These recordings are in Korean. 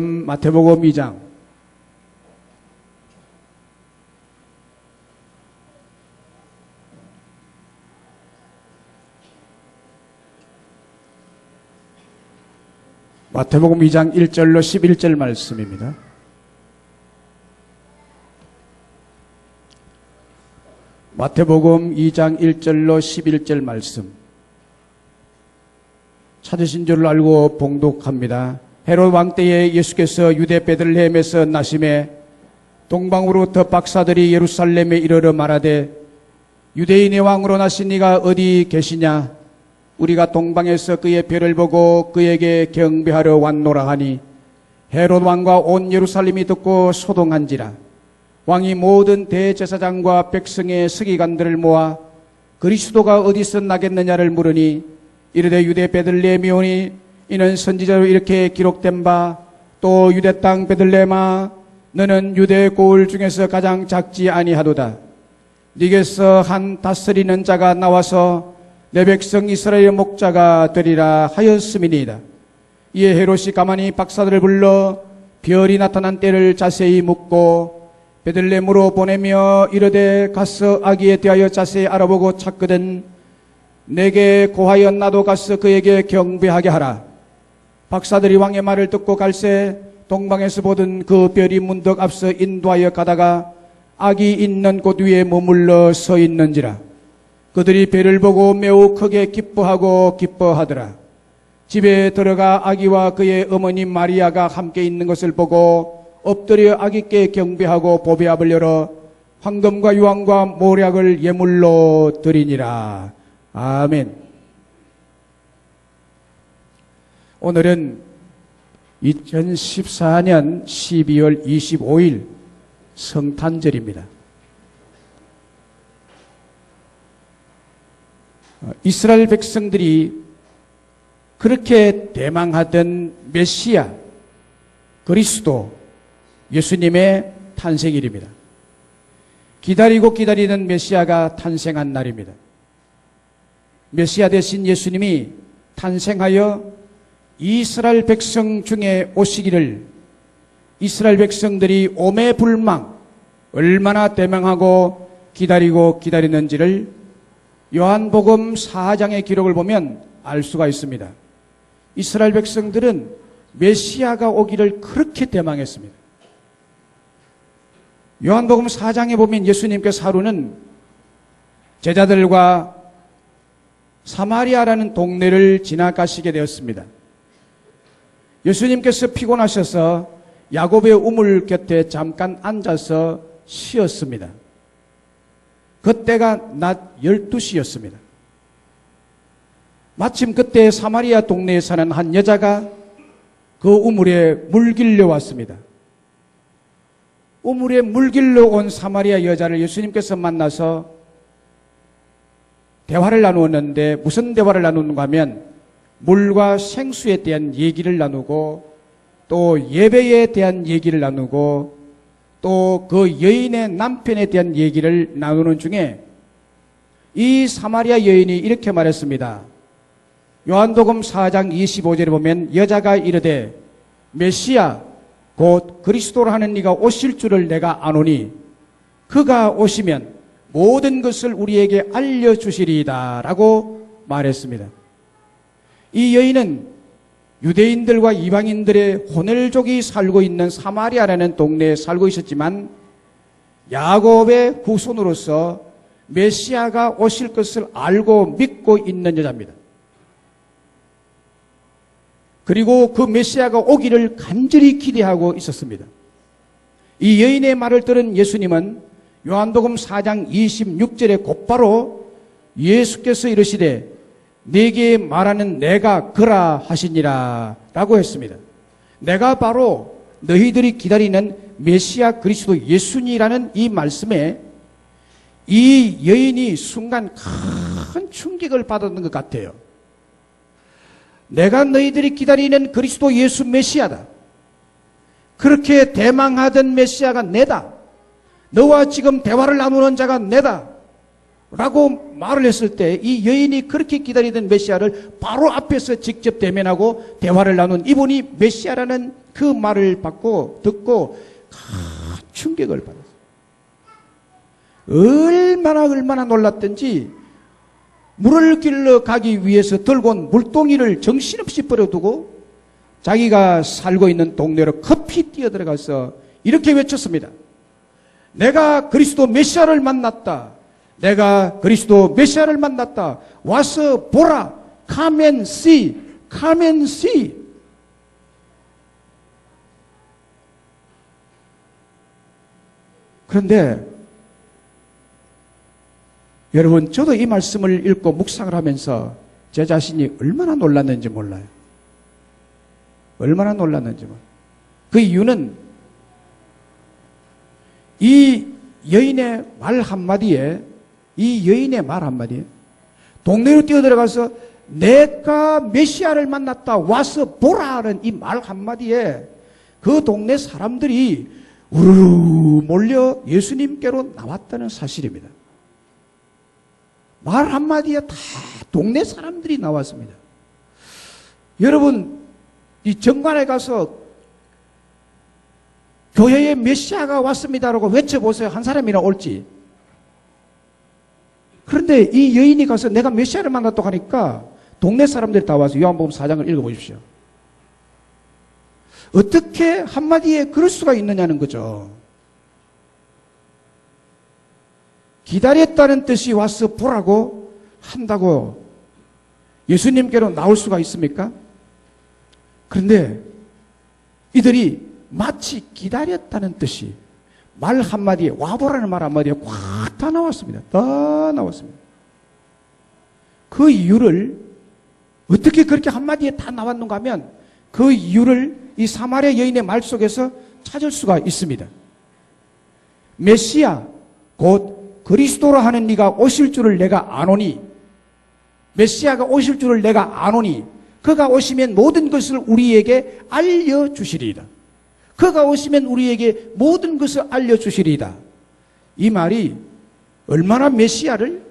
마태복음 2장 마태복음 2장 1절로 11절 말씀입니다. 마태복음 2장 1절로 11절 말씀. 찾으신 줄을 알고 봉독합니다. 헤롯 왕 때에 예수께서 유대 베들레헴에서 나심에 동방으로부터 박사들이 예루살렘에 이르러 말하되 유대인의 왕으로 나신 이가 어디 계시냐? 우리가 동방에서 그의 별을 보고 그에게 경배하러 왔노라 하니 헤롯 왕과 온 예루살렘이 듣고 소동한지라. 왕이 모든 대제사장과 백성의 서기관들을 모아 그리스도가 어디서 나겠느냐를 물으니 이르되 유대 베들레헴이 오니 이는 선지자로 이렇게 기록된 바 또 유대 땅 베들레헴아 너는 유대 고을 중에서 가장 작지 아니하도다. 네게서 한 다스리는 자가 나와서 내 백성 이스라엘의 목자가 되리라 하였음이니이다. 이에 헤롯이 가만히 박사들을 불러 별이 나타난 때를 자세히 묻고 베들레헴으로 보내며 이르되 가서 아기에 대하여 자세히 알아보고 찾거든 내게 고하여 나도 가서 그에게 경배하게 하라. 박사들이 왕의 말을 듣고 갈새 동방에서 보던 그 별이 문득 앞서 인도하여 가다가 아기 있는 곳 위에 머물러 서 있는지라. 그들이 별을 보고 매우 크게 기뻐하더라. 집에 들어가 아기와 그의 어머니 마리아가 함께 있는 것을 보고 엎드려 아기께 경배하고 보배압을 열어 황금과 유황과 모략을 예물로 드리니라. 아멘. 오늘은 2014년 12월 25일 성탄절입니다. 이스라엘 백성들이 그렇게 대망하던 메시아 그리스도 예수님의 탄생일입니다. 기다리고 기다리는 메시아가 탄생한 날입니다. 메시아 대신 예수님이 탄생하여 이스라엘 백성 중에 오시기를 이스라엘 백성들이 오매불망 얼마나 대망하고 기다리고 기다리는지를 요한복음 4장의 기록을 보면 알 수가 있습니다. 이스라엘 백성들은 메시아가 오기를 그렇게 대망했습니다. 요한복음 4장에 보면 예수님께서 하루는 제자들과 사마리아라는 동네를 지나가시게 되었습니다. 예수님께서 피곤하셔서 야곱의 우물 곁에 잠깐 앉아서 쉬었습니다. 그때가 낮 12시였습니다. 마침 그때 사마리아 동네에 사는 한 여자가 그 우물에 물길려 왔습니다. 우물에 물길러 온 사마리아 여자를 예수님께서 만나서 대화를 나누었는데 무슨 대화를 나누는가 하면 물과 생수에 대한 얘기를 나누고 또 예배에 대한 얘기를 나누고 또 그 여인의 남편에 대한 얘기를 나누는 중에 이 사마리아 여인이 이렇게 말했습니다. 요한복음 4장 25절에 보면 여자가 이르되 메시아 곧 그리스도라 하는 이가 오실 줄을 내가 아노니 그가 오시면 모든 것을 우리에게 알려주시리이다 라고 말했습니다. 이 여인은 유대인들과 이방인들의 혼혈족이 살고 있는 사마리아라는 동네에 살고 있었지만 야곱의 후손으로서 메시아가 오실 것을 알고 믿고 있는 여자입니다. 그리고 그 메시아가 오기를 간절히 기대하고 있었습니다. 이 여인의 말을 들은 예수님은 요한복음 4장 26절에 곧바로 예수께서 이르시되 네게 말하는 내가 그라 하시니라 라고 했습니다. 내가 바로 너희들이 기다리는 메시아 그리스도 예수니라는 이 말씀에 이 여인이 순간 큰 충격을 받았던 것 같아요. 내가 너희들이 기다리는 그리스도 예수 메시아다. 그렇게 대망하던 메시아가 내다. 너와 지금 대화를 나누는 자가 내다. 라고 말을 했을 때 이 여인이 그렇게 기다리던 메시아를 바로 앞에서 직접 대면하고 대화를 나눈 이분이 메시아라는 그 말을 듣고 큰 충격을 받았어요. 얼마나 놀랐던지 물을 길러 가기 위해서 들고 온 물동이를 정신없이 버려두고 자기가 살고 있는 동네로 급히 뛰어들어가서 이렇게 외쳤습니다. 내가 그리스도 메시아를 만났다. 내가 그리스도 메시아를 만났다. 와서 보라. Come and see. Come and see. 그런데 여러분, 저도 이 말씀을 읽고 묵상을 하면서 제 자신이 얼마나 놀랐는지 몰라요. 얼마나 놀랐는지 몰라요. 그 이유는 이 여인의 말 한마디에 동네로 뛰어들어가서 내가 메시아를 만났다. 와서 보라는 이 말 한마디에 그 동네 사람들이 우르르 몰려 예수님께로 나왔다는 사실입니다. 말 한마디에 다 동네 사람들이 나왔습니다. 여러분, 이 정관에 가서 교회에 메시아가 왔습니다라고 외쳐보세요. 한 사람이나 올지. 그런데 이 여인이 가서 내가 메시아를 만났다고 하니까 동네 사람들이 다 와서 요한복음 4장을 읽어보십시오. 어떻게 한마디에 그럴 수가 있느냐는 거죠. 기다렸다는 뜻이 와서 보라고 한다고 예수님께로 나올 수가 있습니까? 그런데 이들이 마치 기다렸다는 뜻이 말 한마디에, 와보라는 말 한마디에 꽉 다 나왔습니다. 다 나왔습니다. 그 이유를 어떻게 그렇게 한마디에 다 나왔는가 하면 그 이유를 이 사마리아 여인의 말 속에서 찾을 수가 있습니다. 메시아 곧 그리스도라 하는 네가 오실 줄을 내가 아노니, 메시아가 오실 줄을 내가 아노니 그가 오시면 모든 것을 우리에게 알려주시리이다. 그가 오시면 우리에게 모든 것을 알려주시리이다. 이 말이 얼마나 메시아를,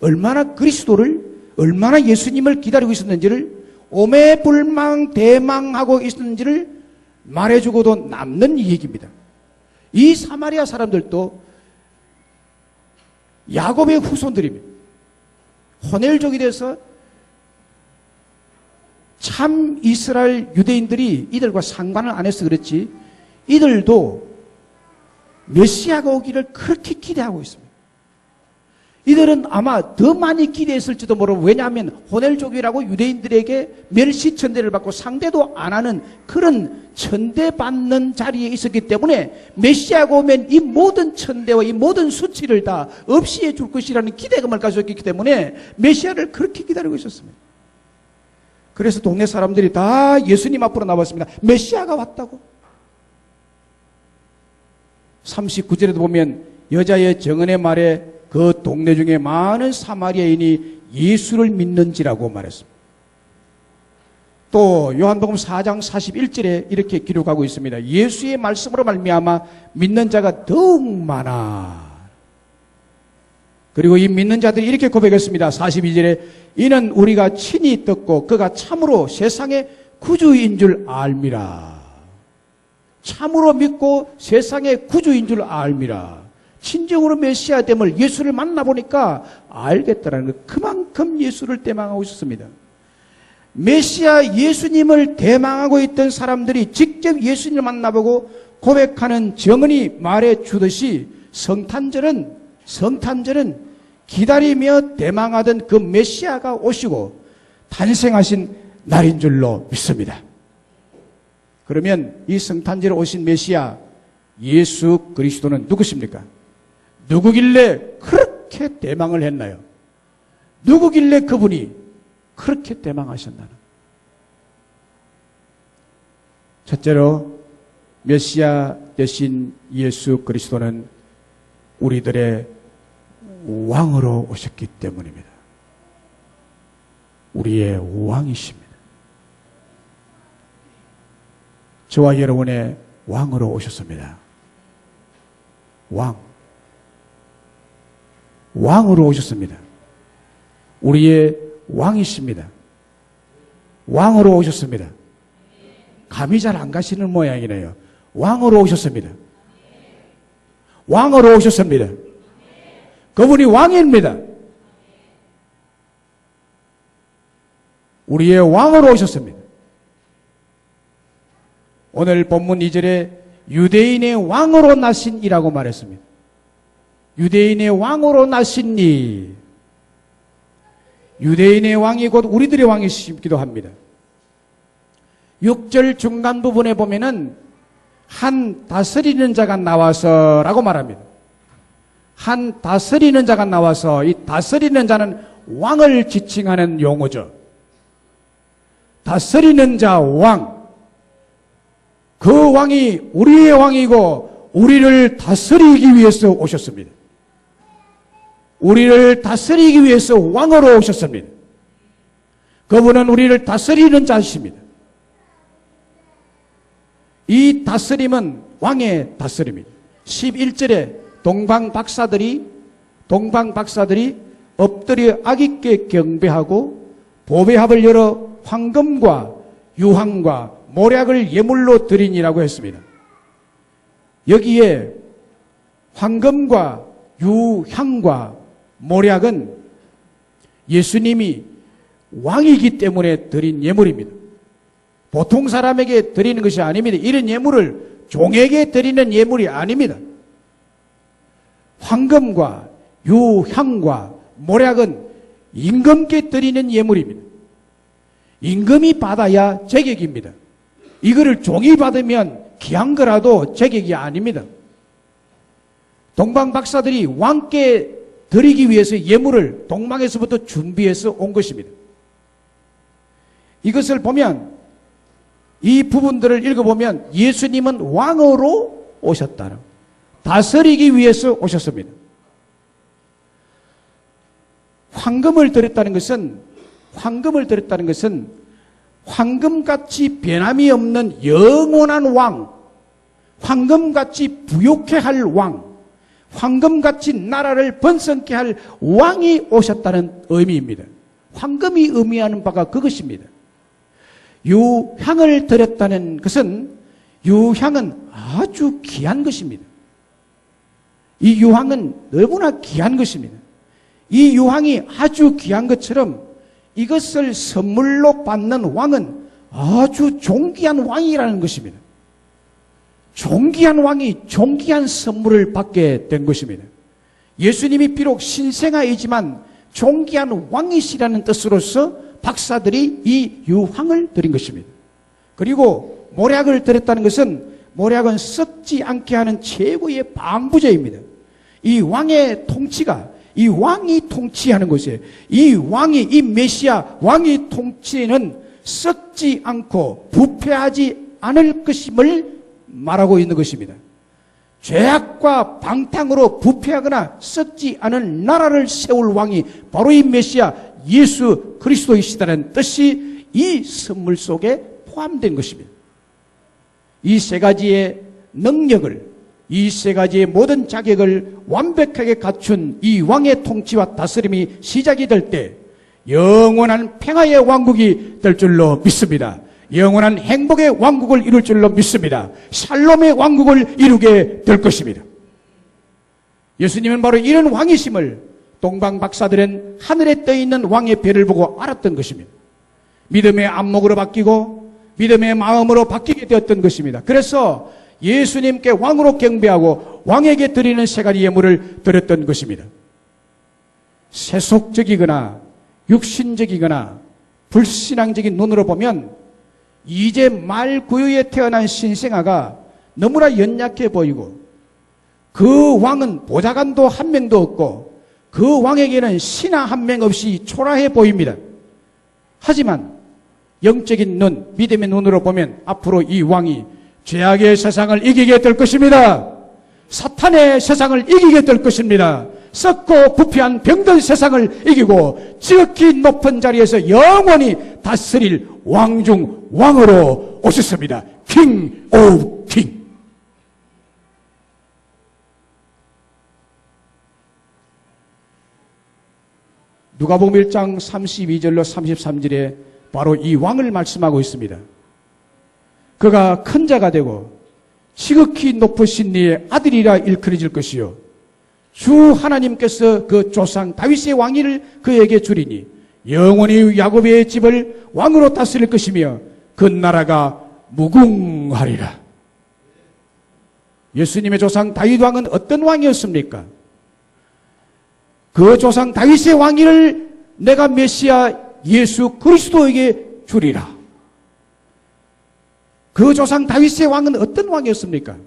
얼마나 그리스도를, 얼마나 예수님을 기다리고 있었는지를, 오매불망대망하고 있었는지를 말해주고도 남는 얘기입니다. 이 사마리아 사람들도 야곱의 후손들입니다. 호넬족이 돼서 참 이스라엘 유대인들이 이들과 상관을 안 해서 그렇지 이들도 메시아가 오기를 그렇게 기대하고 있습니다. 이들은 아마 더 많이 기대했을지도 모르고, 왜냐하면 호넬족이라고 유대인들에게 멸시천대를 받고 상대도 안 하는 그런 천대받는 자리에 있었기 때문에 메시아가 오면 이 모든 천대와 이 모든 수치를 다 없이 해줄 것이라는 기대감을 가지고 있기 때문에 메시아를 그렇게 기다리고 있었습니다. 그래서 동네 사람들이 다 예수님 앞으로 나왔습니다. 메시아가 왔다고. 39절에도 보면 여자의 정언의 말에 그 동네 중에 많은 사마리아인이 예수를 믿는지라고 말했습니다. 또 요한복음 4장 41절에 이렇게 기록하고 있습니다. 예수의 말씀으로 말미암아 믿는 자가 더욱 많아. 그리고 이 믿는 자들이 이렇게 고백했습니다. 42절에 이는 우리가 친히 듣고 그가 참으로 세상의 구주인 줄 알미라. 참으로 믿고 세상의 구주인 줄 알미라. 진정으로 메시아됨을, 예수를 만나보니까 알겠다라는 것. 그만큼 예수를 대망하고 있었습니다. 메시아 예수님을 대망하고 있던 사람들이 직접 예수님을 만나보고 고백하는 정언이 말해주듯이 성탄절은 기다리며 대망하던 그 메시아가 오시고 탄생하신 날인 줄로 믿습니다. 그러면 이 성탄절에 오신 메시아 예수 그리스도는 누구십니까? 누구길래 그렇게 대망을 했나요? 누구길래 그분이 그렇게 대망하셨나요? 첫째로 메시아 되신 예수 그리스도는 우리들의 왕으로 오셨기 때문입니다. 우리의 왕이십니다. 저와 여러분의 왕으로 오셨습니다. 왕. 왕으로 오셨습니다. 우리의 왕이십니다. 왕으로 오셨습니다. 감이 잘 안 가시는 모양이네요. 왕으로 오셨습니다. 왕으로 오셨습니다. 그분이 왕입니다. 우리의 왕으로 오셨습니다. 오늘 본문 2절에 유대인의 왕으로 나신이라고 말했습니다. 유대인의 왕으로 나신이, 유대인의 왕이 곧 우리들의 왕이시기도 합니다. 6절 중간 부분에 보면은 한 다스리는 자가 나와서 라고 말합니다. 한 다스리는 자가 나와서, 이 다스리는 자는 왕을 지칭하는 용어죠. 다스리는 자 왕. 그 왕이 우리의 왕이고 우리를 다스리기 위해서 오셨습니다. 우리를 다스리기 위해서 왕으로 오셨습니다. 그분은 우리를 다스리는 자이십니다. 이 다스림은 왕의 다스림입니다. 11절에 동방 박사들이 엎드려 악있게 경배하고 보배합을 열어 황금과 유황과 모략을 예물로 드리니라고 했습니다. 여기에 황금과 유향과 모략은 예수님이 왕이기 때문에 드린 예물입니다. 보통 사람에게 드리는 것이 아닙니다. 이런 예물을 종에게 드리는 예물이 아닙니다. 황금과 유향과 모략은 임금께 드리는 예물입니다. 임금이 받아야 제격입니다. 이거를 종이 받으면 귀한 거라도 제격이 아닙니다. 동방 박사들이 왕께 드리기 위해서 예물을 동방에서부터 준비해서 온 것입니다. 이것을 보면, 이 부분들을 읽어보면 예수님은 왕으로 오셨다. 다스리기 위해서 오셨습니다. 황금을 드렸다는 것은 황금같이 변함이 없는 영원한 왕, 황금같이 부욕해 할 왕, 황금같이 나라를 번성케 할 왕이 오셨다는 의미입니다. 황금이 의미하는 바가 그것입니다. 유향을 드렸다는 것은, 유향은 아주 귀한 것입니다. 이 유향은 너무나 귀한 것입니다. 이 유향이 아주 귀한 것처럼 이것을 선물로 받는 왕은 아주 존귀한 왕이라는 것입니다. 존귀한 왕이 존귀한 선물을 받게 된 것입니다. 예수님이 비록 신생아이지만 존귀한 왕이시라는 뜻으로서 박사들이 이 유황을 드린 것입니다. 그리고 모략을 드렸다는 것은, 모략은 썩지 않게 하는 최고의 방부제입니다. 이 왕의 통치가, 이 왕이 통치하는 것이에요. 이 왕이, 이 메시아 왕이 통치는 썩지 않고 부패하지 않을 것임을 말하고 있는 것입니다. 죄악과 방탕으로 부패하거나 썩지 않은 나라를 세울 왕이 바로 이 메시아 예수 그리스도이시다는 뜻이 이 선물 속에 포함된 것입니다. 이 세 가지의 능력을, 이 세 가지의 모든 자격을 완벽하게 갖춘 이 왕의 통치와 다스림이 시작이 될 때 영원한 평화의 왕국이 될 줄로 믿습니다. 영원한 행복의 왕국을 이룰 줄로 믿습니다. 샬롬의 왕국을 이루게 될 것입니다. 예수님은 바로 이런 왕이심을 동방 박사들은 하늘에 떠 있는 왕의 별을 보고 알았던 것입니다. 믿음의 안목으로 바뀌고 믿음의 마음으로 바뀌게 되었던 것입니다. 그래서 예수님께 왕으로 경배하고 왕에게 드리는 세 가지 예물을 드렸던 것입니다. 세속적이거나 육신적이거나 불신앙적인 눈으로 보면 이제 말 구유에 태어난 신생아가 너무나 연약해 보이고, 그 왕은 보좌관도 한 명도 없고 그 왕에게는 신하 한 명 없이 초라해 보입니다. 하지만 영적인 눈, 믿음의 눈으로 보면 앞으로 이 왕이 죄악의 세상을 이기게 될 것입니다. 사탄의 세상을 이기게 될 것입니다. 썩고 부패한 병든 세상을 이기고 지극히 높은 자리에서 영원히 다스릴 왕 중 왕으로 오셨습니다. 킹 오브 킹. 누가복음 1장 32절로 33절에 바로 이 왕을 말씀하고 있습니다. 그가 큰 자가 되고 지극히 높으신 이의 아들이라 일컬어질 것이요 주 하나님께서 그 조상 다윗의 왕위를 그에게 주리니 영원히 야곱의 집을 왕으로 다스릴 것이며 그 나라가 무궁하리라. 예수님의 조상 다윗 왕은 어떤 왕이었습니까? 그 조상 다윗의 왕위를 내가 메시아 예수 그리스도에게 주리라. 그 조상 다윗의 왕은 어떤 왕이었습니까?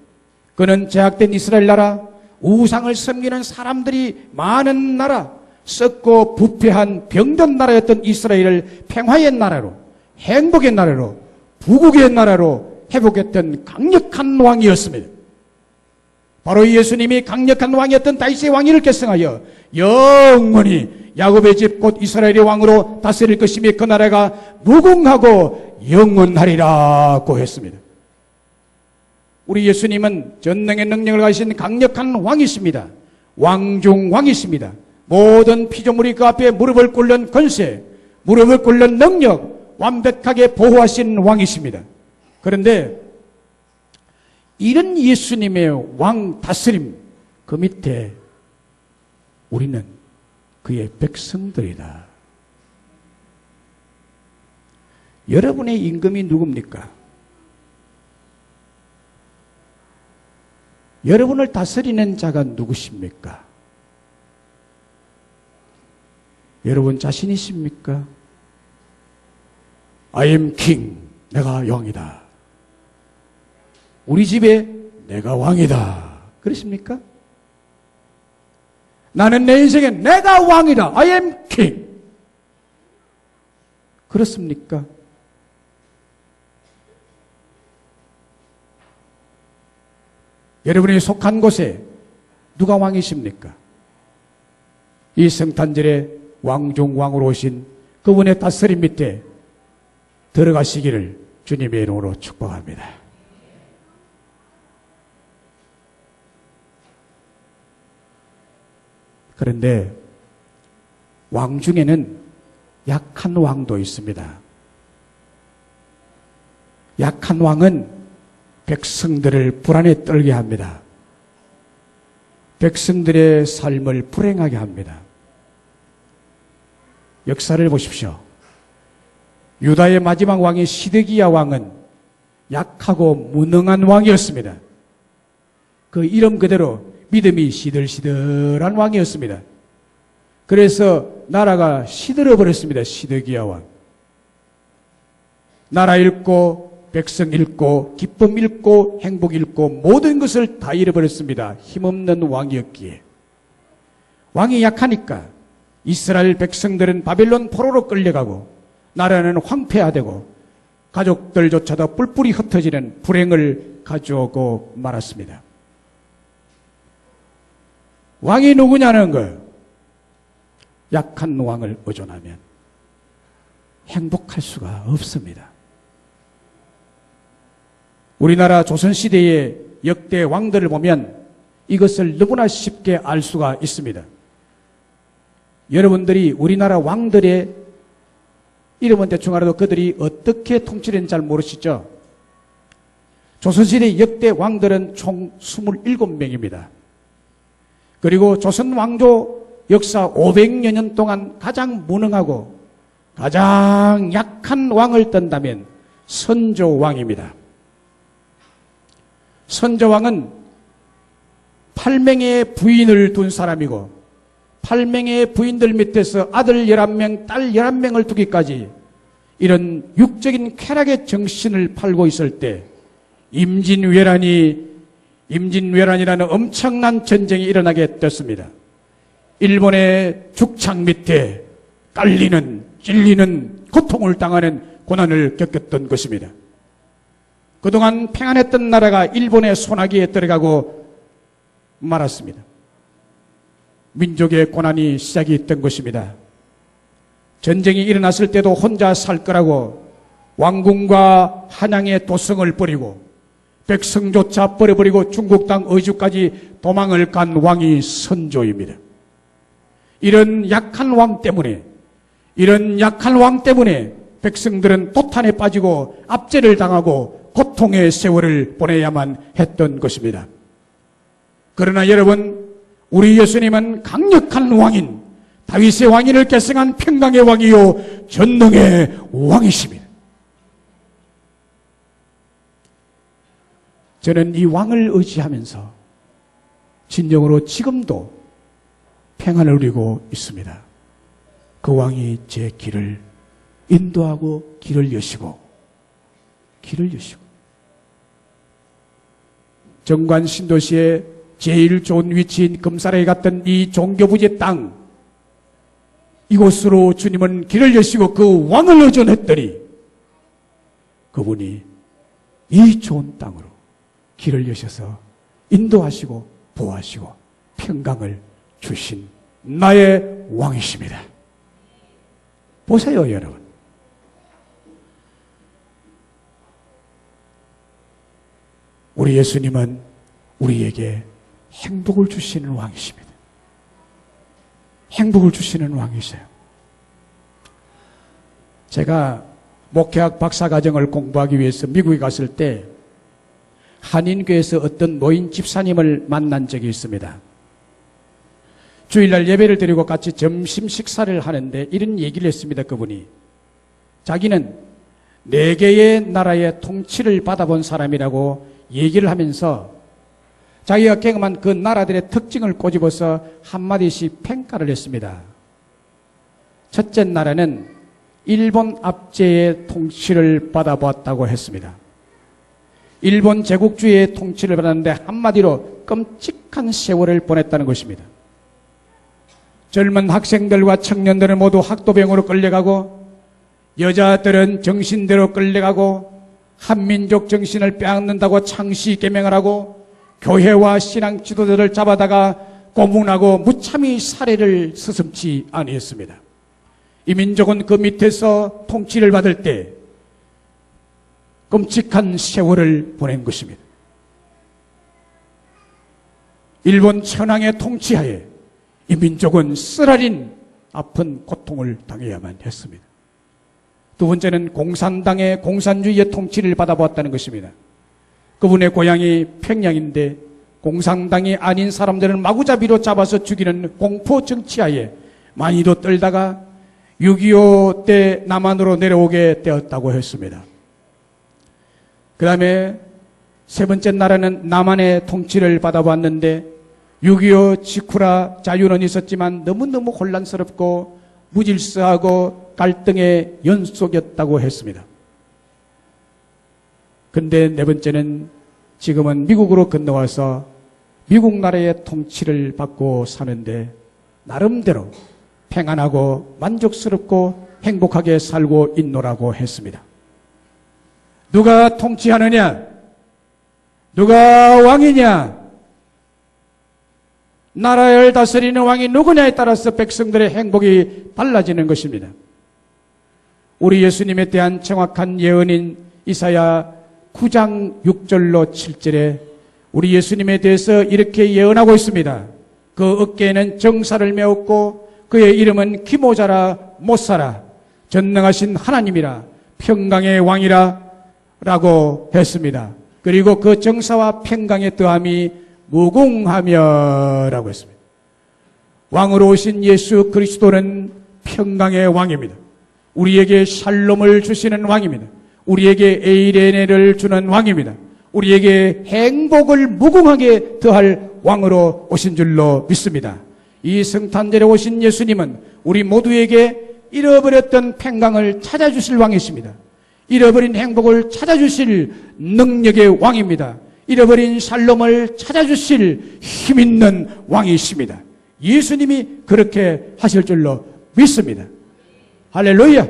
그는 제약된 이스라엘 나라, 우상을 섬기는 사람들이 많은 나라, 썩고 부패한 병든 나라였던 이스라엘을 평화의 나라로, 행복의 나라로, 부국의 나라로 회복했던 강력한 왕이었습니다. 바로 예수님이 강력한 왕이었던 다윗의 왕위를 계승하여 영원히 야곱의 집 곧 이스라엘의 왕으로 다스릴 것이며 그 나라가 무궁하고 영원하리라고 했습니다. 우리 예수님은 전능의 능력을 가지신 강력한 왕이십니다. 왕 중 왕이십니다. 모든 피조물이 그 앞에 무릎을 꿇는 권세, 무릎을 꿇는 능력, 완벽하게 보호하신 왕이십니다. 그런데 이런 예수님의 왕 다스림 그 밑에 우리는 그의 백성들이다. 여러분의 임금이 누굽니까? 여러분을 다스리는 자가 누구십니까? 여러분 자신이십니까? I am king, 내가 왕이다. 우리 집에 내가 왕이다. 그러십니까? 나는 내 인생에 내가 왕이다. I am king. 그렇습니까? 여러분이 속한 곳에 누가 왕이십니까? 이 성탄절에 왕중 왕으로 오신 그분의 다스림 밑에 들어가시기를 주님의 이름으로 축복합니다. 그런데 왕 중에는 약한 왕도 있습니다. 약한 왕은 백성들을 불안에 떨게 합니다. 백성들의 삶을 불행하게 합니다. 역사를 보십시오. 유다의 마지막 왕인 시드기야 왕은 약하고 무능한 왕이었습니다. 그 이름 그대로 믿음이 시들시들한 왕이었습니다. 그래서 나라가 시들어버렸습니다. 시드기야 왕. 나라 잃고 백성 잃고 기쁨 잃고 행복 잃고 모든 것을 다 잃어버렸습니다. 힘없는 왕이었기에. 왕이 약하니까 이스라엘 백성들은 바벨론 포로로 끌려가고 나라는 황폐화되고 가족들조차도 뿔뿔이 흩어지는 불행을 가져오고 말았습니다. 왕이 누구냐는 걸 약한 왕을 의존하면 행복할 수가 없습니다. 우리나라 조선시대의 역대 왕들을 보면 이것을 너무나 쉽게 알 수가 있습니다. 여러분들이 우리나라 왕들의 이름은 대충 알아도 그들이 어떻게 통치했는지 잘 모르시죠? 조선시대 역대 왕들은 총 27명입니다. 그리고 조선 왕조 역사 500여 년 동안 가장 무능하고 가장 약한 왕을 뜬다면 선조왕입니다. 선조왕은 8명의 부인을 둔 사람이고 8명의 부인들 밑에서 아들 11명, 딸 11명을 두기까지 이런 육적인 쾌락의 정신을 팔고 있을 때 임진왜란이라는 엄청난 전쟁이 일어나게 됐습니다. 일본의 죽창 밑에 깔리는, 찔리는, 고통을 당하는 고난을 겪었던 것입니다. 그동안 평안했던 나라가 일본의 손아귀에 들어가고 말았습니다. 민족의 고난이 시작이 된 것입니다. 전쟁이 일어났을 때도 혼자 살 거라고 왕궁과 한양의 도성을 버리고 백성조차 버려버리고 중국 땅 의주까지 도망을 간 왕이 선조입니다. 이런 약한 왕 때문에 백성들은 도탄에 빠지고 압제를 당하고 고통의 세월을 보내야만 했던 것입니다. 그러나 여러분, 우리 예수님은 강력한 왕인 다윗의 왕위를 계승한 평강의 왕이요 전능의 왕이십니다. 저는 이 왕을 의지하면서 진정으로 지금도 평안을 누리고 있습니다. 그 왕이 제 길을 인도하고 길을 여시고 정관 신도시의 제일 좋은 위치인 금사라에 갔던 이 종교부지 땅, 이곳으로 주님은 길을 여시고 그 왕을 의존했더니 그분이 이 좋은 땅으로 길을 여셔서 인도하시고 보호하시고 평강을 주신 나의 왕이십니다. 보세요, 여러분. 우리 예수님은 우리에게 행복을 주시는 왕이십니다. 행복을 주시는 왕이세요. 제가 목회학 박사과정을 공부하기 위해서 미국에 갔을 때 한인교회에서 어떤 노인 집사님을 만난 적이 있습니다. 주일날 예배를 드리고 같이 점심 식사를 하는데 이런 얘기를 했습니다. 그분이 자기는 4개의 나라의 통치를 받아본 사람이라고 얘기를 하면서 자기가 경험한 그 나라들의 특징을 꼬집어서 한마디씩 평가를 했습니다. 첫째 나라는 일본 압제의 통치를 받아보았다고 했습니다. 일본 제국주의의 통치를 받았는데 한마디로 끔찍한 세월을 보냈다는 것입니다. 젊은 학생들과 청년들은 모두 학도병으로 끌려가고 여자들은 정신대로 끌려가고 한민족 정신을 빼앗는다고 창시 계명을 하고 교회와 신앙 지도자를 잡아다가 고문하고 무참히 살해를 서슴지 아니했습니다. 이 민족은 그 밑에서 통치를 받을 때 끔찍한 세월을 보낸 것입니다. 일본 천황의 통치하에 이 민족은 쓰라린 아픈 고통을 당해야만 했습니다. 두 번째는 공산당의 공산주의의 통치를 받아보았다는 것입니다. 그분의 고향이 평양인데 공산당이 아닌 사람들을 마구잡이로 잡아서 죽이는 공포 정치하에 많이도 떨다가 6.25 때 남한으로 내려오게 되었다고 했습니다. 그 다음에 세 번째 나라는 남한의 통치를 받아봤는데 6.25 직후라 자유는 있었지만 너무너무 혼란스럽고 무질서하고 갈등의 연속이었다고 했습니다. 근데 네 번째는 지금은 미국으로 건너와서 미국 나라의 통치를 받고 사는데 나름대로 평안하고 만족스럽고 행복하게 살고 있노라고 했습니다. 누가 통치하느냐? 누가 왕이냐? 나라를 다스리는 왕이 누구냐에 따라서 백성들의 행복이 달라지는 것입니다. 우리 예수님에 대한 정확한 예언인 이사야 9장 6절로 7절에 우리 예수님에 대해서 이렇게 예언하고 있습니다. 그 어깨에는 정사를 메었고 그의 이름은 기모자라 못사라 전능하신 하나님이라 평강의 왕이라 라고 했습니다. 그리고 그 정사와 평강의 더함이 무궁하며 라고 했습니다. 왕으로 오신 예수 그리스도는 평강의 왕입니다. 우리에게 샬롬을 주시는 왕입니다. 우리에게 에이레네를 주는 왕입니다. 우리에게 행복을 무궁하게 더할 왕으로 오신 줄로 믿습니다. 이 성탄절에 오신 예수님은 우리 모두에게 잃어버렸던 평강을 찾아주실 왕이십니다. 잃어버린 행복을 찾아주실 능력의 왕입니다. 잃어버린 샬롬을 찾아주실 힘있는 왕이십니다. 예수님이 그렇게 하실 줄로 믿습니다. 할렐루야.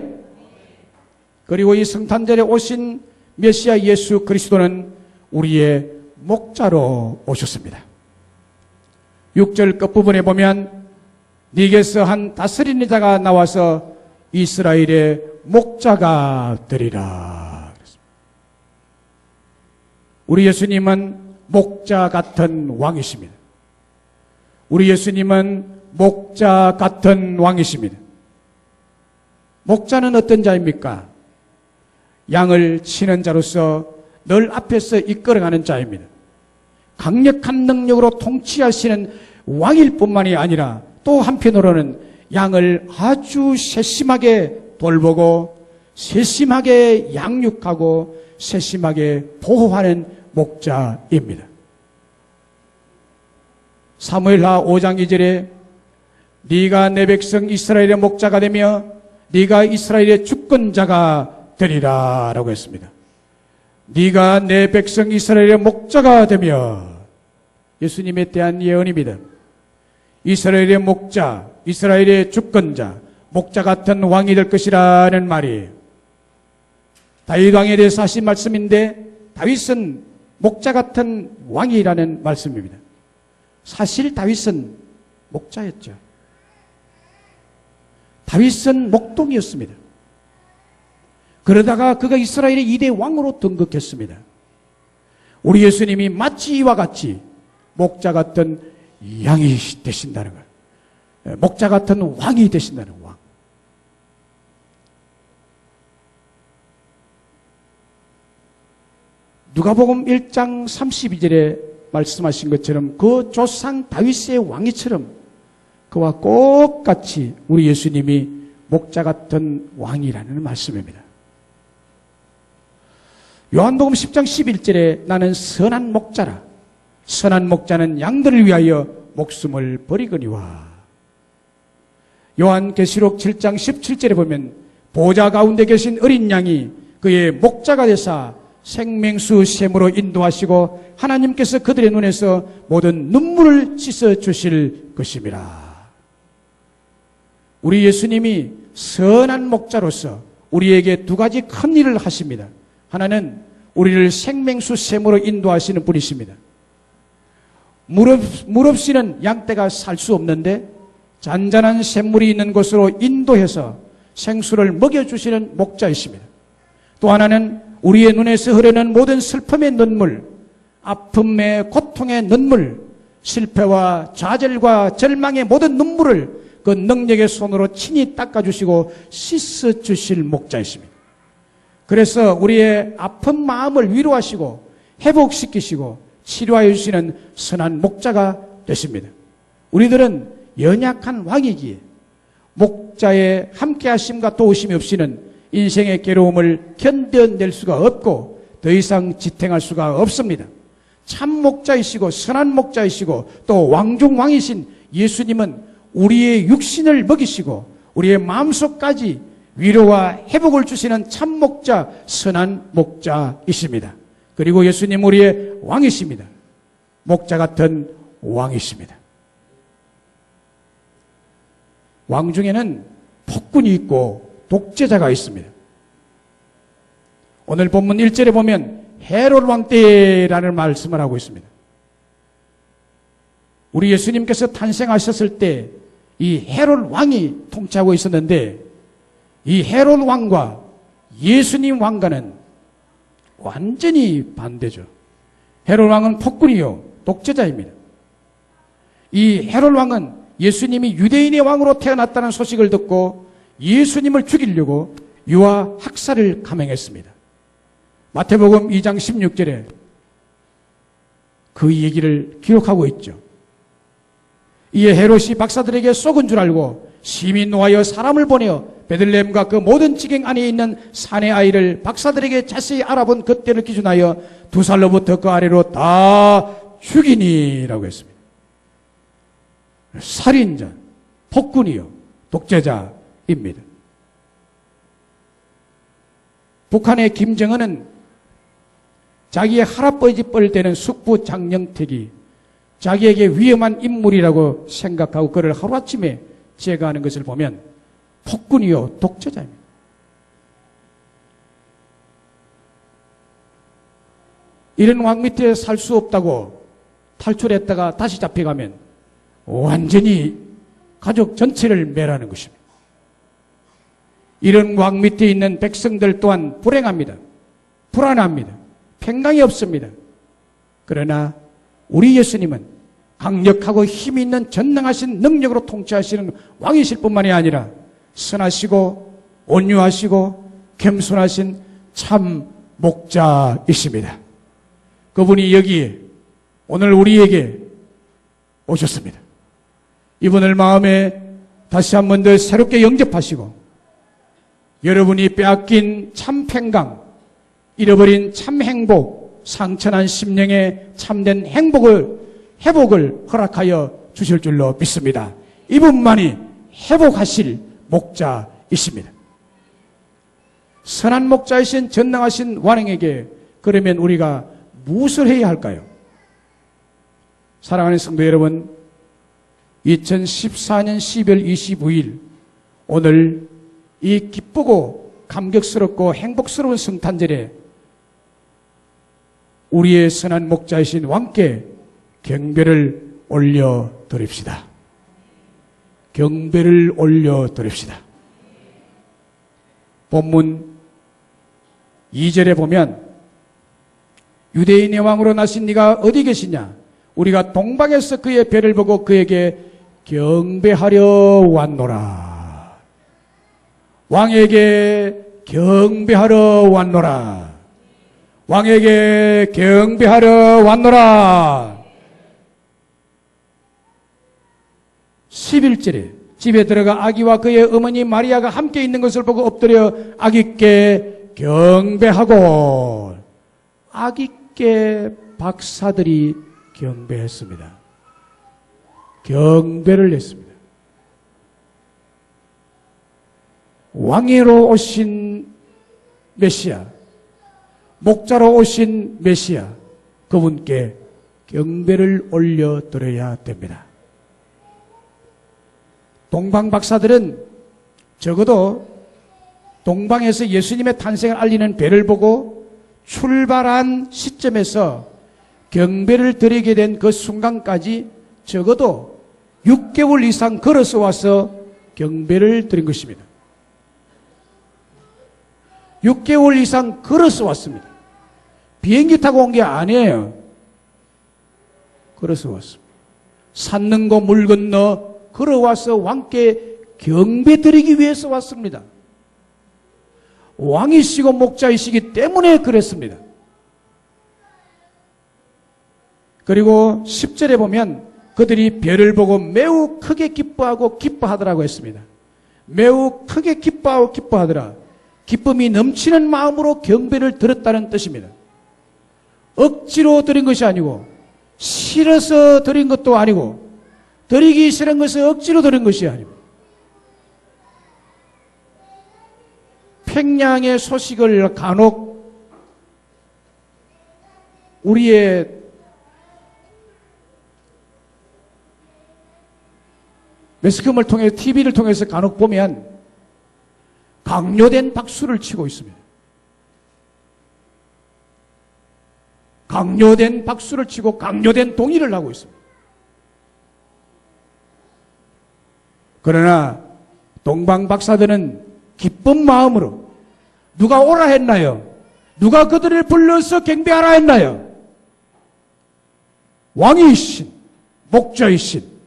그리고 이 성탄절에 오신 메시아 예수 그리스도는 우리의 목자로 오셨습니다. 6절 끝부분에 보면 네게서 한 다스리는 자가 나와서 이스라엘의 목자가 되리라. 우리 예수님은 목자 같은 왕이십니다. 우리 예수님은 목자 같은 왕이십니다. 목자는 어떤 자입니까? 양을 치는 자로서 늘 앞에서 이끌어가는 자입니다. 강력한 능력으로 통치하시는 왕일 뿐만이 아니라 또 한편으로는 양을 아주 세심하게 돌보고 세심하게 양육하고 세심하게 보호하는 목자입니다. 사무엘하 5장 2절에 네가 내 백성 이스라엘의 목자가 되며 네가 이스라엘의 주권자가 되리라 라고 했습니다. 네가 내 백성 이스라엘의 목자가 되며 예수님에 대한 예언입니다. 이스라엘의 목자, 이스라엘의 주권자, 목자 같은 왕이 될 것이라는 말이에요. 다윗 왕에 대해서 하신 말씀인데 다윗은 목자 같은 왕이라는 말씀입니다. 사실 다윗은 목자였죠. 다윗은 목동이었습니다. 그러다가 그가 이스라엘의 2대 왕으로 등극했습니다. 우리 예수님이 마치 이와 같이 목자 같은 양이 되신다는 거예요. 목자 같은 왕이 되신다는 왕. 누가복음 1장 32절에 말씀하신 것처럼 그 조상 다윗의 왕이처럼 그와 똑같이 우리 예수님이 목자 같은 왕이라는 말씀입니다. 요한복음 10장 11절에 나는 선한 목자라. 선한 목자는 양들을 위하여 목숨을 버리거니와. 요한계시록 7장 17절에 보면 보좌 가운데 계신 어린 양이 그의 목자가 되사 생명수 샘으로 인도하시고 하나님께서 그들의 눈에서 모든 눈물을 씻어 주실 것입니다. 우리 예수님이 선한 목자로서 우리에게 두 가지 큰 일을 하십니다. 하나는 우리를 생명수 샘으로 인도하시는 분이십니다. 물 없이는 양떼가 살 수 없는데 잔잔한 샘물이 있는 곳으로 인도해서 생수를 먹여주시는 목자이십니다. 또 하나는 우리의 눈에서 흐르는 모든 슬픔의 눈물, 아픔의 고통의 눈물, 실패와 좌절과 절망의 모든 눈물을 그 능력의 손으로 친히 닦아주시고 씻어주실 목자이십니다. 그래서 우리의 아픈 마음을 위로하시고 회복시키시고 치료하여 주시는 선한 목자가 되십니다. 우리들은 연약한 왕이기에 목자의 함께하심과 도우심이 없이는 인생의 괴로움을 견뎌낼 수가 없고 더 이상 지탱할 수가 없습니다. 참 목자이시고 선한 목자이시고 또 왕중왕이신 예수님은 우리의 육신을 먹이시고 우리의 마음속까지 위로와 회복을 주시는 참 목자, 선한 목자이십니다. 그리고 예수님 우리의 왕이십니다. 목자 같은 왕이십니다. 왕 중에는 폭군이 있고 독재자가 있습니다. 오늘 본문 1절에 보면 헤롯 왕 때라는 말씀을 하고 있습니다. 우리 예수님께서 탄생하셨을 때 이 헤롯 왕이 통치하고 있었는데 이 헤롯 왕과 예수님 왕과는 완전히 반대죠. 헤롯 왕은 폭군이요 독재자입니다. 이 헤롯 왕은 예수님이 유대인의 왕으로 태어났다는 소식을 듣고 예수님을 죽이려고 유아 학살을 감행했습니다. 마태복음 2장 16절에 그 얘기를 기록하고 있죠. 이에 헤롯이 박사들에게 속은 줄 알고 심히 노하여 사람을 보내어 베들레헴과 그 모든 지경 안에 있는 산의 아이를 박사들에게 자세히 알아본 그때를 기준하여 2살로부터 그 아래로 다 죽이니라고 했습니다. 살인자, 폭군이요 독재자입니다. 북한의 김정은은 자기의 할아버지 뻘 되는 숙부 장영택이 자기에게 위험한 인물이라고 생각하고 그를 하루아침에 제거하는 것을 보면 폭군이요 독재자입니다. 이런 왕 밑에 살 수 없다고 탈출했다가 다시 잡혀가면 완전히 가족 전체를 멸하는 것입니다. 이런 왕 밑에 있는 백성들 또한 불행합니다. 불안합니다. 평강이 없습니다. 그러나 우리 예수님은 강력하고 힘이 있는 전능하신 능력으로 통치하시는 왕이실 뿐만이 아니라 선하시고 온유하시고 겸손하신 참 목자이십니다. 그분이 여기에 오늘 우리에게 오셨습니다. 이분을 마음에 다시 한 번 더 새롭게 영접하시고 여러분이 빼앗긴 참 평강, 잃어버린 참 행복, 상처난 심령의 참된 회복을 허락하여 주실 줄로 믿습니다. 이분만이 회복하실 목자이십니다. 선한 목자이신 전능하신 왕에게 그러면 우리가 무엇을 해야 할까요? 사랑하는 성도 여러분, 2014년 12월 25일 오늘 이 기쁘고 감격스럽고 행복스러운 성탄절에 우리의 선한 목자이신 왕께 경배를 올려드립시다. 경배를 올려드립시다. 본문 2절에 보면 유대인의 왕으로 나신 네가 어디 계시냐? 우리가 동방에서 그의 배를 보고 그에게 경배하려 왔노라. 왕에게 경배하러 왔노라. 왕에게 경배하러 왔노라. 11절에 집에 들어가 아기와 그의 어머니 마리아가 함께 있는 것을 보고 엎드려 아기께 경배하고, 아기께 박사들이 경배했습니다. 경배를 했습니다. 왕위로 오신 메시아, 목자로 오신 메시아, 그분께 경배를 올려드려야 됩니다. 동방 박사들은 적어도 동방에서 예수님의 탄생을 알리는 배를 보고 출발한 시점에서 경배를 드리게 된 그 순간까지 적어도 6개월 이상 걸어서 와서 경배를 드린 것입니다. 6개월 이상 걸어서 왔습니다. 비행기 타고 온 게 아니에요. 걸어서 왔습니다. 산 넘고 물 건너 걸어와서 왕께 경배 드리기 위해서 왔습니다. 왕이시고 목자이시기 때문에 그랬습니다. 그리고 10절에 보면 그들이 별을 보고 매우 크게 기뻐하고 기뻐하더라고 했습니다. 매우 크게 기뻐하고 기뻐하더라. 기쁨이 넘치는 마음으로 경배를 드렸다는 뜻입니다. 억지로 드린 것이 아니고, 싫어서 드린 것도 아니고, 드리기 싫은 것을 억지로 드린 것이 아니고, 평양의 소식을 간혹 우리의 매스컴을 통해서, TV를 통해서 간혹 보면 강요된 박수를 치고 있습니다. 강요된 박수를 치고 강요된 동의를 하고 있습니다. 그러나 동방 박사들은 기쁜 마음으로, 누가 오라 했나요? 누가 그들을 불러서 경배하라 했나요? 왕이신, 목자이신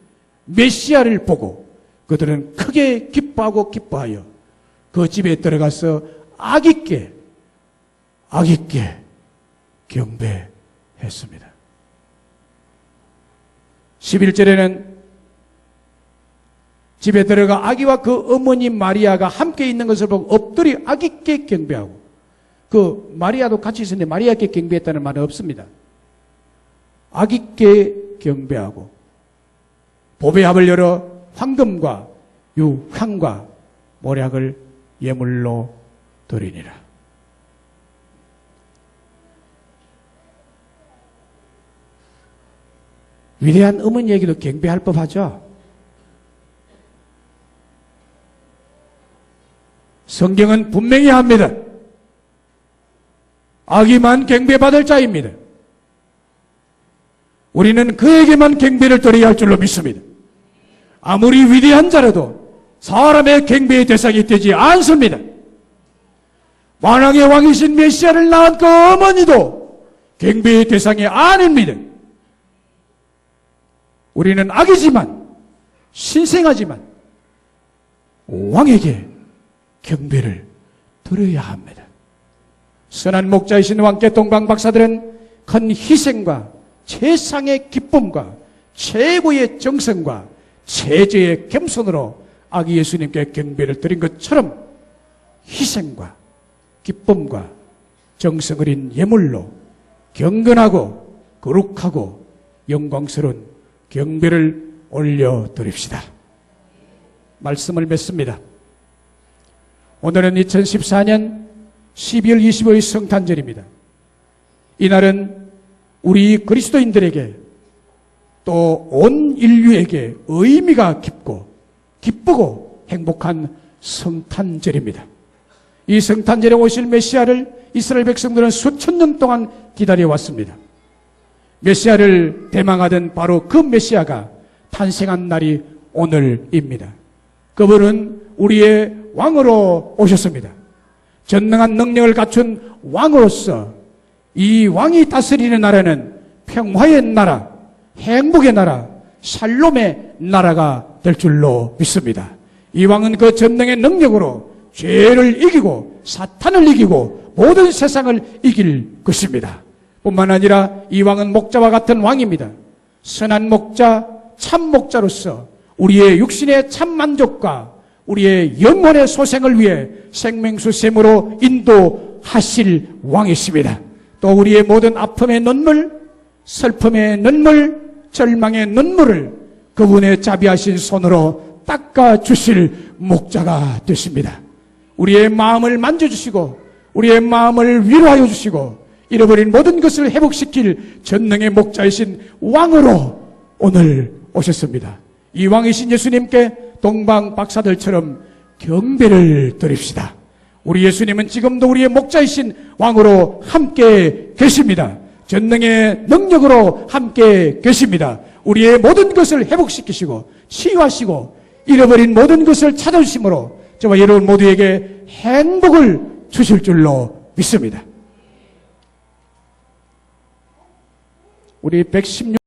메시아를 보고 그들은 크게 기뻐하고 기뻐하여 그 집에 들어가서 아기께 경배했습니다. 11절에는 집에 들어가 아기와 그 어머니 마리아가 함께 있는 것을 보고 엎드려 아기께 경배하고, 그 마리아도 같이 있었는데 마리아께 경배했다는 말은 없습니다. 아기께 경배하고 보배합을 열어 황금과 유향과 모략을 예물로 드리니라. 위대한 어머니에게도 경배할 법하죠. 성경은 분명히 합니다. 아기만 경배받을 자입니다. 우리는 그에게만 경배를 드려야 할 줄로 믿습니다. 아무리 위대한 자라도 사람의 경배의 대상이 되지 않습니다. 만왕의 왕이신 메시아를 낳은 그 어머니도 경배의 대상이 아닙니다. 우리는 악이지만, 신생하지만 왕에게 경배를 드려야 합니다. 선한 목자이신 왕께 동방 박사들은 큰 희생과 최상의 기쁨과 최고의 정성과 최저의 겸손으로 아기 예수님께 경배를 드린 것처럼 희생과 기쁨과 정성 어린 예물로 경건하고 거룩하고 영광스러운 경배를 올려드립시다. 말씀을 맺습니다. 오늘은 2014년 12월 25일 성탄절입니다. 이날은 우리 그리스도인들에게 또 온 인류에게 의미가 깊고 기쁘고 행복한 성탄절입니다. 이 성탄절에 오실 메시아를 이스라엘 백성들은 수천 년 동안 기다려왔습니다. 메시아를 대망하던 바로 그 메시아가 탄생한 날이 오늘입니다. 그분은 우리의 왕으로 오셨습니다. 전능한 능력을 갖춘 왕으로서 이 왕이 다스리는 나라는 평화의 나라, 행복의 나라, 샬롬의 나라가 될 줄로 믿습니다. 이 왕은 그 전능의 능력으로 죄를 이기고 사탄을 이기고 모든 세상을 이길 것입니다. 뿐만 아니라 이 왕은 목자와 같은 왕입니다. 선한 목자, 참 목자로서 우리의 육신의 참 만족과 우리의 영혼의 소생을 위해 생명수샘으로 인도하실 왕이십니다. 또 우리의 모든 아픔의 눈물, 슬픔의 눈물, 절망의 눈물을 그분의 자비하신 손으로 닦아주실 목자가 되십니다. 우리의 마음을 만져주시고 우리의 마음을 위로하여 주시고 잃어버린 모든 것을 회복시킬 전능의 목자이신 왕으로 오늘 오셨습니다. 이 왕이신 예수님께 동방 박사들처럼 경배를 드립시다. 우리 예수님은 지금도 우리의 목자이신 왕으로 함께 계십니다. 전능의 능력으로 함께 계십니다. 우리의 모든 것을 회복시키시고 치유하시고 잃어버린 모든 것을 찾아주심으로 저와 여러분 모두에게 행복을 주실 줄로 믿습니다. 우리 116